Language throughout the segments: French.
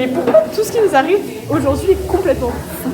Mais pourquoi tout ce qui nous arrive aujourd'hui est complètement fou?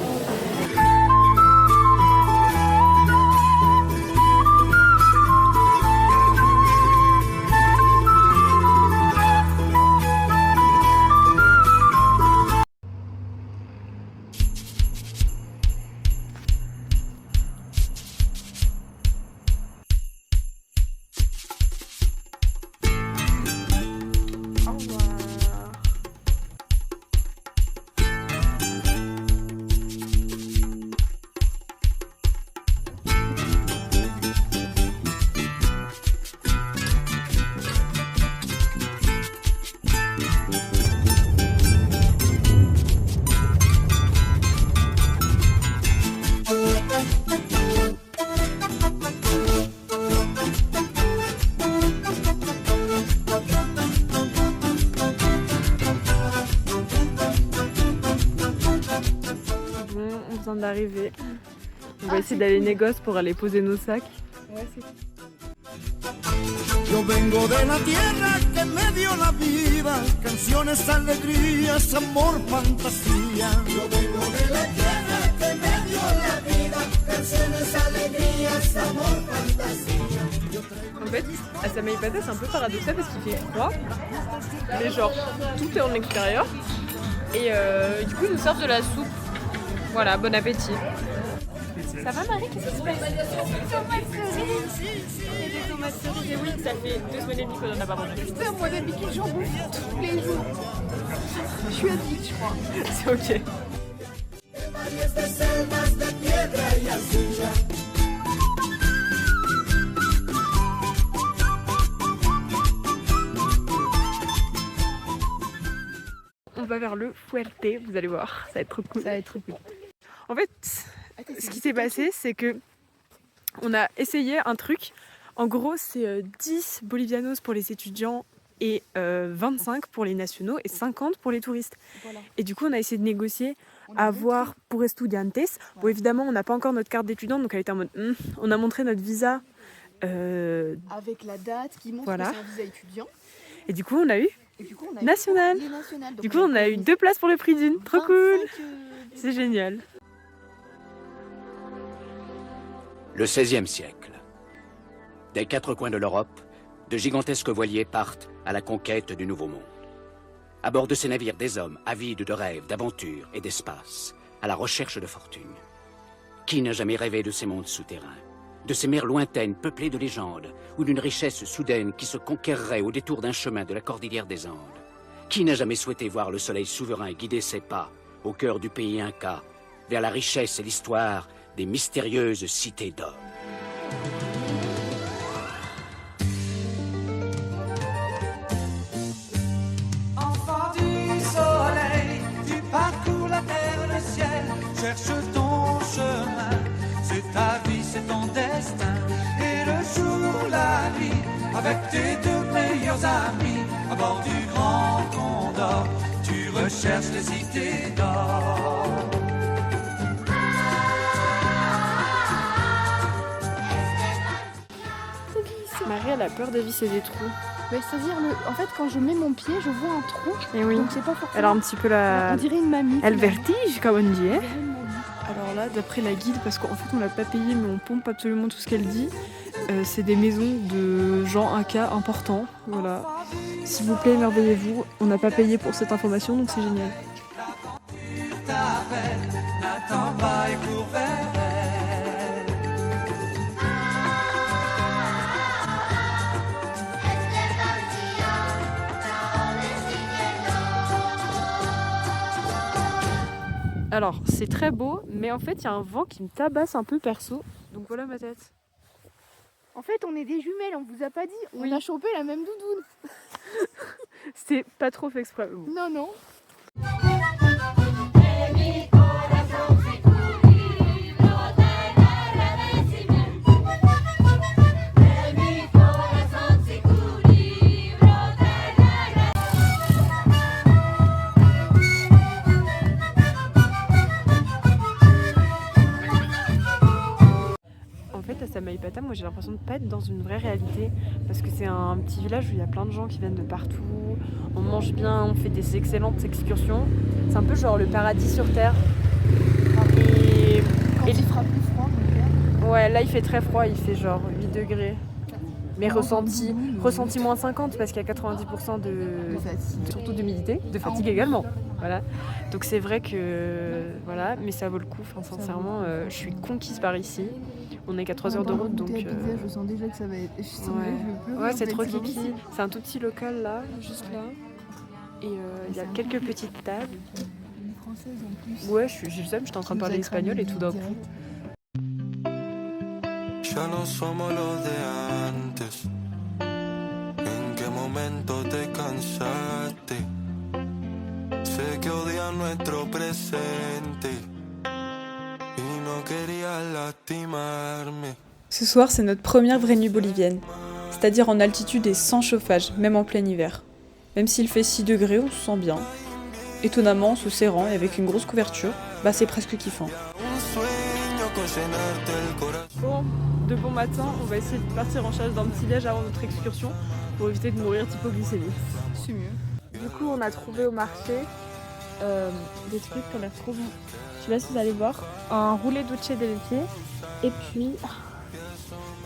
D'arriver. On va essayer d'aller négoce pour aller poser nos sacs. Ouais, c'est Yo vengo de la tierra que me dio la vida, canciones, alegrías, amor, fantasía. Yo vengo de la tierra que me dio la vida, canciones, alegrías, amor, fantasía. En fait, à Samaipata, c'est un peu paradoxal parce qu'il fait froid, mais genre tout est en extérieur. Et du coup, ils nous servent de la soupe. Voilà, bon appétit. Ça va Marie, qu'est-ce qui se passe? Des tomates cerises. Des tomates cerises, et oui, ça fait 2 semaines et demie qu'on en a pas mangé. Putain, moi d'habitude j'en bouffe tous les jours. Je suis addict, je crois. C'est ok. On va vers le Fuerte, vous allez voir, ça va être trop cool. Ça va être trop cool. En fait, ce qui s'est passé, c'est que on a essayé un truc. En gros, c'est 10 bolivianos pour les étudiants et 25 pour les nationaux et 50 pour les touristes. Voilà. Et du coup, on a essayé de négocier, avoir pour estudiantes. Bon, évidemment, on n'a pas encore notre carte d'étudiant, donc elle était en mode... On a montré notre visa. Avec la date qui montre voilà. que c'est un visa étudiant. Et du coup, on a eu Et du coup, on a national. eu les nationales. Donc Du coup, on a eu 2 places pour le prix d'une. Trop cool. C'est génial. Le XVIe siècle. Des 4 coins de l'Europe, de gigantesques voiliers partent à la conquête du Nouveau Monde. À bord de ces navires, des hommes avides de rêves, d'aventures et d'espace, à la recherche de fortune. Qui n'a jamais rêvé de ces mondes souterrains, de ces mers lointaines peuplées de légendes, ou d'une richesse soudaine qui se conquerrait au détour d'un chemin de la cordillère des Andes? Qui n'a jamais souhaité voir le soleil souverain guider ses pas, au cœur du pays Inca, vers la richesse et l'histoire des mystérieuses cités d'or? Enfant du soleil, tu parcours la terre, le ciel, cherche ton chemin. C'est ta vie, c'est ton destin. Et le jour, la nuit, avec tes 2 meilleurs amis, à bord du grand Condor, tu recherches les cités d'or. Marie, elle a peur de visser des trous. Mais c'est-à-dire, en fait, quand je mets mon pied, je vois un trou. Et oui. Donc c'est pas forcément... Elle a un petit peu la... On dirait une mamie. Elle vertige, comme on dit. On dirait une mamie. Alors là, d'après la guide, parce qu'en fait on l'a pas payé mais on pompe absolument tout ce qu'elle dit, c'est des maisons de gens Inca importants, voilà. S'il vous plaît, émerveillez-vous, on n'a pas payé pour cette information donc c'est génial. Alors, c'est très beau, mais en fait, il y a un vent qui me tabasse un peu perso. Donc voilà ma tête. En fait, on est des jumelles, on vous a pas dit. Oui. On a chopé la même doudoune. C'est pas trop fait exprès. Bon. Non, non. En fait, à Samaipata, Batam, moi j'ai l'impression de pas être dans une vraie réalité parce que c'est un petit village où il y a plein de gens qui viennent de partout, on mange bien, on fait des excellentes excursions. C'est un peu genre le paradis sur terre. Et Quand il fera plus froid, mon père. ouais, là il fait très froid, il fait genre 8 degrés. Mais ressenti moins 50 parce qu'il y a 90% De fatigue. surtout d'humidité, de fatigue également. Voilà. Donc c'est vrai que voilà, mais ça vaut le coup. Enfin, sincèrement, je suis conquise par ici. On est qu'à 3 heures de route, donc. Je sens déjà que ça va être. Je sens Ouais. déjà que je vais pleurer. Ouais, en c'est fait, trop pas kiki. possible. C'est un tout petit local là, juste là. Et il y a quelques petites tables. Une française en plus. Ouais, j'ai le seum, j'étais en train de parler espagnol et tout d'un coup. Ya no somos los de antes. ¿En qué momento te cansaste? Sé que odias nuestro presente y no querías lastimarme. Ce soir, c'est notre première vraie nuit bolivienne, c'est-à-dire en altitude et sans chauffage, même en plein hiver. Même s'il fait 6 degrés, on se sent bien. Étonnamment, en se serrant et avec une grosse couverture, bah c'est presque kiffant. Un sueño con llenarte el corazón. Bon, de bon matin, on va essayer de partir en chasse d'un petit déj avant notre excursion pour éviter de mourir d'hypoglycémie. C'est mieux. Du coup, on a trouvé au marché des trucs qu'on a trop bons. Je sais pas si vous allez voir. Un roulé dulce de leche et puis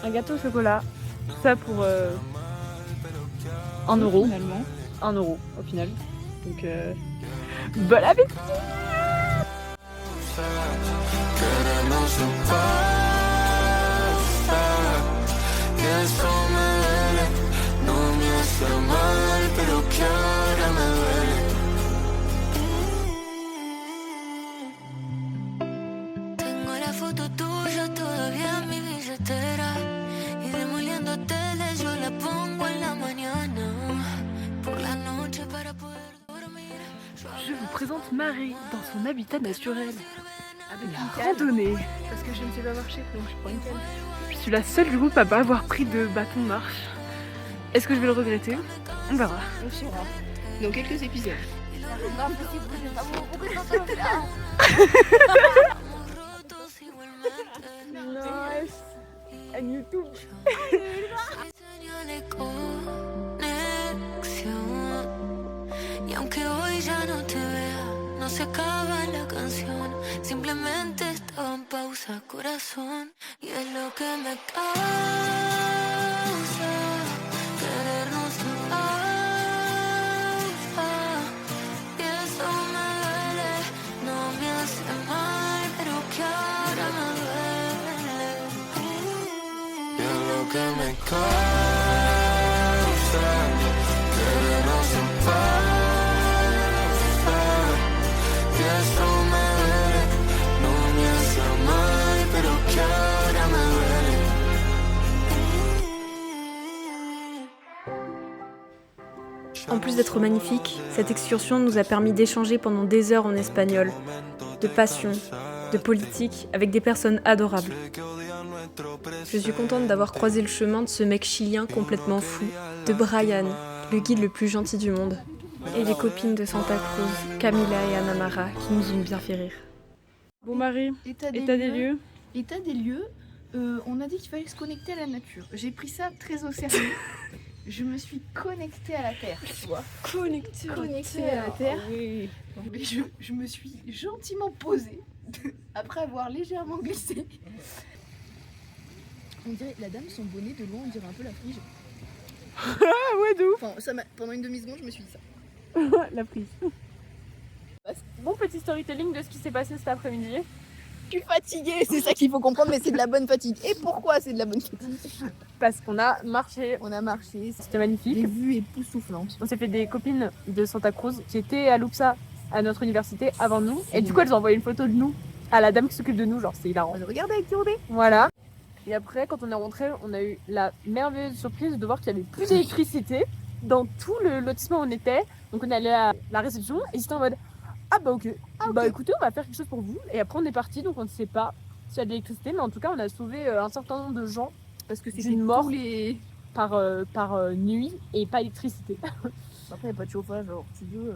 un gâteau au chocolat. Tout ça pour 1 euro. Finalement. 1 euro au final. Donc, bon appétit! Querernos en paz, y eso me duele. No me hace mal, pero que ahora me duele. Tengo la foto tuya todavía en mi billetera y demoliendo tele yo la pongo en la mañana por la noche para poder dormir. Je vous présente Marie dans son habitat naturel. Avec La une canne. randonnée. Parce que je ne sais pas marcher, donc je prends une canne. Je suis la seule du groupe à pas avoir pris de bâton de marche. Est-ce que je vais le regretter? On verra. On saura. Dans quelques épisodes. Rotos igualmente. Nice. And YouTube. Señal de conexión. Y aunque hoy ya no te vea, no se acaba la canción. Simplemente estaba en pausa, corazón. Y es lo que me causa querernos en alfa. Y eso me duele, no me hace mal, pero que ahora me duele. Y es lo que me causa querernos en paz, y eso me duele. No me hace mal, pero que ahora me duele. En plus d'être magnifique, cette excursion nous a permis d'échanger pendant des heures en espagnol, de passion, de politique, avec des personnes adorables. Je suis contente d'avoir croisé le chemin de ce mec chilien complètement fou, de Brian, le guide le plus gentil du monde, et les copines de Santa Cruz, Camila et Ana Mara, qui nous ont bien fait rire. Bon Marie, État état des lieux. État des lieux, on a dit qu'il fallait se connecter à la nature. J'ai pris ça très au sérieux. Je me suis connectée à la terre, tu vois. Connecté à la terre. Oui. Et je me suis gentiment posée après avoir légèrement glissé. On dirait, la dame, son bonnet de loin, on dirait un peu la frige. Ah ouais, de ouf. Enfin, pendant une demi-seconde, je me suis dit ça. La prise. Bon petit storytelling de ce qui s'est passé cet après-midi. Je suis fatiguée, c'est ça qu'il faut comprendre, mais c'est de la bonne fatigue. Et pourquoi c'est de la bonne fatigue? Parce qu'on a marché, On a marché, c'était magnifique. les vues époustouflantes. On s'est fait des copines de Santa Cruz qui étaient à l'UPSA, à notre université, avant nous. Et du coup, elles ont envoyé une photo de nous à la dame qui s'occupe de nous, genre c'est hilarant. Regardez avec Théodé. Voilà. Et après, quand on est rentré, on a eu la merveilleuse surprise de voir qu'il n'y avait plus d'électricité dans tout le lotissement où on était. Donc on est allé à la réception et c'était en mode ah bah ok, bah écoutez, on va faire quelque chose pour vous. Et après on est parti, donc on ne sait pas s'il y a de l'électricité, mais en tout cas on a sauvé un certain nombre de gens Parce que c'est d'une mort les... par nuit et pas électricité. Après, il n'y a pas de chauffage, alors tu veux...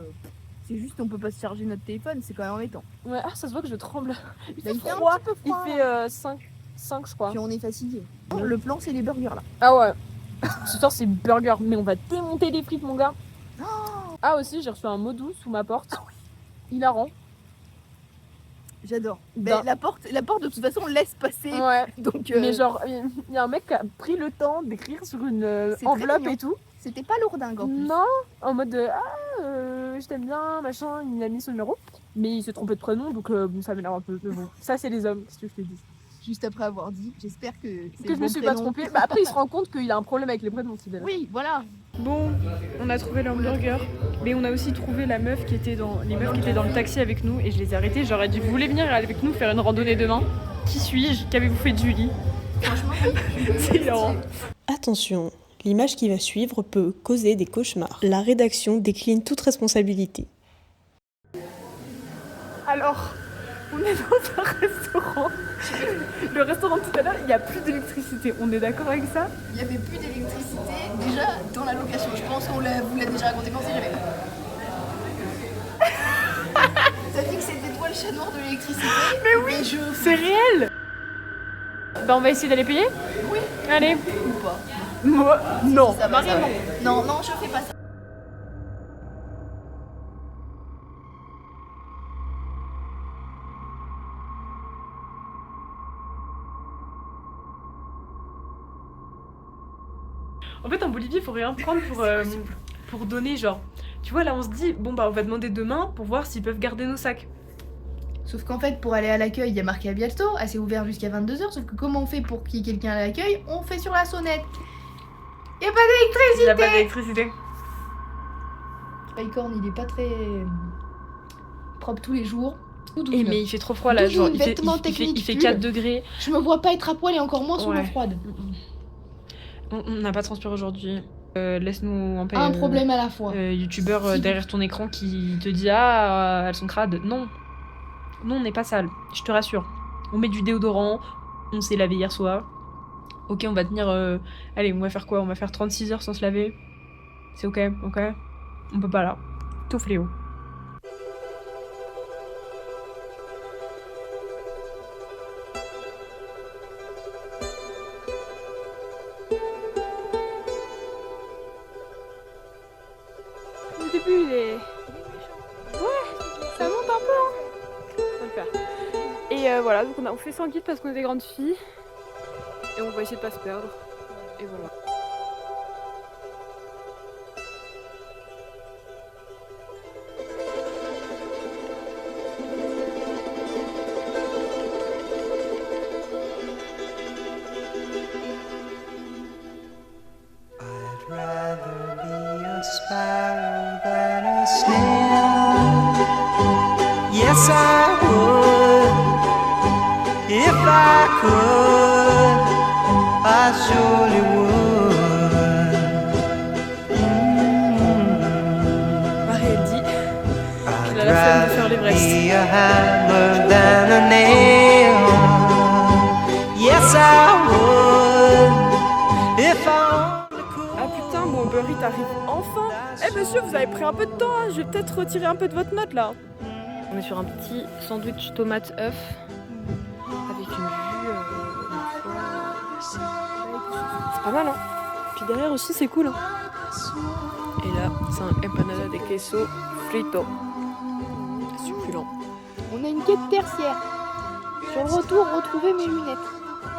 C'est juste on peut pas se charger notre téléphone, c'est quand même embêtant. Ouais, ah ça se voit que je tremble. Il Bah, fait il fait un froid, petit peu il froid. fait 5 je crois. Puis on est fatigué. Le plan, c'est les burgers là. Ah ouais. Ce soir c'est burger, mais on va démonter les frites mon gars. Ah aussi j'ai reçu un mot doux sous ma porte. Hilarant. J'adore. Ben- La porte, de toute façon, laisse passer. Ouais. Donc, Mais genre, il y a un mec qui a pris le temps d'écrire sur une C'est très enveloppe mignon. et tout. c'était pas lourdingue en plus. Non, en mode je t'aime bien, machin, il a mis son numéro. Mais il s'est trompé de prénom, donc bon, ça m'énerve un peu. Mais bon, ça c'est les hommes, qu'est-ce que je te dis. Juste après avoir dit, j'espère que c'est Que le je me bon suis pas prénom. trompée. Bah, après, il se rend compte qu'il a un problème avec les prénoms. Oui, voilà. Bon, on a trouvé l'hamburger, mais on a aussi trouvé les meufs qui étaient dans le taxi avec nous et je les ai arrêtées. J'aurais dit, vous voulez venir avec nous faire une randonnée demain? Qui suis-je? Qu'avez-vous fait de Julie? Franchement, C'est hilarant. Attention, l'image qui va suivre peut causer des cauchemars. La rédaction décline toute responsabilité. Alors, on est dans un restaurant. Le restaurant tout à l'heure, il n'y a plus d'électricité. On est d'accord avec ça? il n'y avait plus d'électricité déjà dans la location. Je pense qu'on vous l'a déjà raconté quand c'est jamais. T'as dit que c'était toi le chat noir de l'électricité? Mais oui, c'est réel. Bah on va essayer d'aller payer? Oui. Allez. Ou pas? Moi, non. Ça va, ça va. Non, non, je fais pas ça. En fait, en Bolivie, il faut rien prendre pour donner, genre. Tu vois, là, on se dit, bon, bah, on va demander demain pour voir s'ils peuvent garder nos sacs. Sauf qu'en fait, pour aller à l'accueil, il y a marqué Abialto, c'est ouvert jusqu'à 22h. Sauf que comment on fait pour qu'il y ait quelqu'un à l'accueil? On fait sur la sonnette. Il n'y a pas Il n'y a d'électricité. pas d'électricité. Paycorn, il est pas très propre tous les jours. Et mais il fait trop froid là, genre, Doudoune, vêtements techniques, il fait pull. 4 degrés. Je me vois pas être à poil et encore moins sous l'eau Ouais. froide. On n'a pas transpiré aujourd'hui. Laisse-nous en paix. Un problème à la fois. Youtubeur Si. derrière ton écran qui te dit elles sont crades. Non. Non, on n'est pas sale, je te rassure. On met du déodorant, on s'est lavé hier soir. Ok, on va tenir. Allez, on va faire quoi? On va faire 36 heures sans se laver. C'est ok, ok. On peut pas là. Tout fléau. Au début, il est. Ouais, ça monte un peu, hein. On va le faire. Et voilà, donc on fait sans guide parce qu'on est des grandes filles. Et on va essayer de pas se perdre. Et voilà. I'd rather be a sparrow than a snail. Yes, I would. If I could, I surely would. Marie, elle dit I'd a la flemme de faire l'Everest. be a hammer than a nail. Yes, I would. If I only could. ah putain, mon Uber Eats arrive enfin. Eh monsieur, vous avez pris un peu de temps, hein. Je vais peut-être retirer un peu de votre note là. On est sur un petit sandwich tomate œuf avec une vue. C'est pas mal, hein. Puis derrière aussi, c'est cool, hein. Et là, c'est un empanada de queso frito. Succulent. On a une quête tertiaire. Sur le retour, retrouver mes lunettes.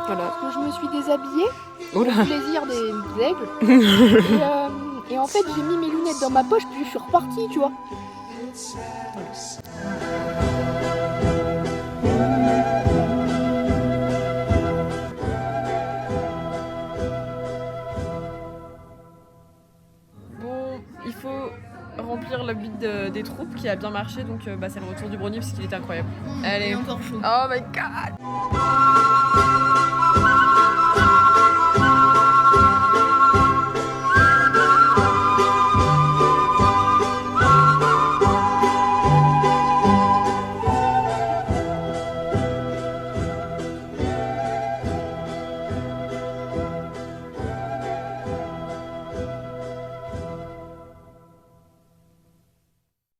Voilà. Parce que je me suis déshabillée Oh au là. plaisir des aigles. Et en fait, j'ai mis mes lunettes dans ma poche, puis je suis repartie, tu vois. Bon, il faut remplir le bide des troupes qui a bien marché, donc bah, c'est le retour du brownie parce qu'il était incroyable. Allez. Il est encore chaud. Oh my god!